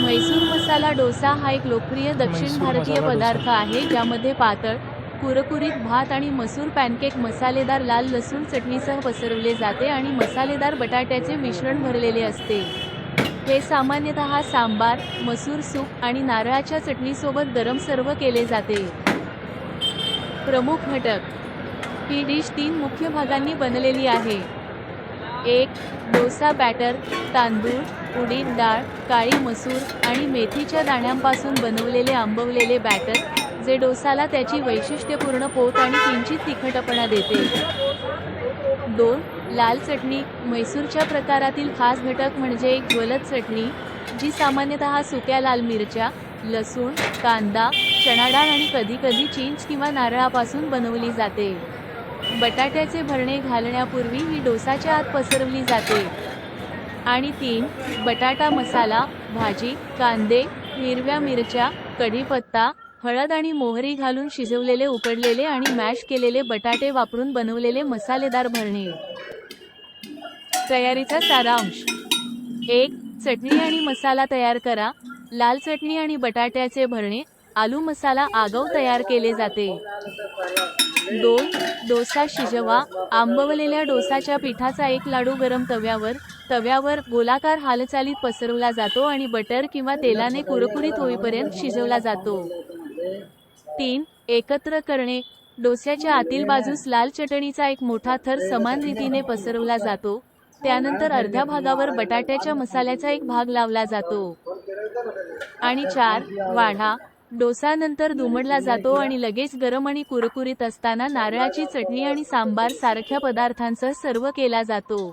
म्हैसूर मसाला डोसा हा एक लोकप्रिय दक्षिण म्हैसूर भारतीय मसाला पदार्थ डोसा. आहे ज्यामध्ये पातळ, कुरकुरीत भात आणि मसूर पॅनकेक मसालेदार लाल लसूण चटणीसह पसरवले जाते आणि मसालेदार बटाट्याचे मिश्रण भरलेले असते. हे सामान्यतः सांबार, मसूर सूप आणि नारळाच्या चटणीसोबत गरम सर्व्ह केले जाते. प्रमुख घटक. ही डिश 3 मुख्य भागांनी बनलेली आहे. 1. डोसा बॅटर. तांदूळ, उडीद डाळ, काळी मसूर आणि मेथीच्या दाण्यांपासून बनवलेले आंबवलेले बॅटर, जे डोसाला त्याची वैशिष्ट्यपूर्ण पोत आणि किंचित तिखटपणा देते. 2. लाल चटणी. म्हैसूरच्या प्रकारातील खास घटक म्हणजे एक ज्वलंत चटणी, जी सामान्यतः सुक्या लाल मिरच्या, लसूण, कांदा, चणा डाळ आणि कधीकधी चिंच किंवा नारळापासून बनवली जाते. बटाट्याचे भरणे घालण्यापूर्वी ही डोसाच्या आत पसरवली जाते. आणि 3. बटाटा मसाला. भाजी, कांदे, हिरव्या मिरच्या, कढीपत्ता, हळद आणि मोहरी घालून शिजवलेले उकडलेले आणि मॅश केलेले बटाटे वापरून बनवलेले मसालेदार भरणे. तयारीचा सारांश. 1. चटणी आणि मसाला तयार करा. लाल चटणी आणि बटाट्याचे भरणे, आलू मसाला आगाऊ तयार केले जाते. 2. डोसा शिजवा. आंबवलेल्या डोसाच्या पिठाचा एक लाडू गरम तव्यावर गोलाकार हालचालीत पसरवला जातो आणि बटर किंवा तेलाने कुरकुरीत होईपर्यंत शिजवला जातो. 3. एकत्र करणे. डोस्याच्या आतील बाजूस लाल चटणीचा एक मोठा थर समान रीतीने पसरवला जातो. त्यानंतर अर्ध्या भागावर बटाट्याच्या मसाल्याचा एक भाग लावला जातो. आणि 4. वाढा. डोसा नंतर दुमडला जातो आणि लगेच गरम आणि कुरकुरीत असताना नारळाची चटणी आणि सांबार सारख्या पदार्थांसह सर्व्ह केला जातो.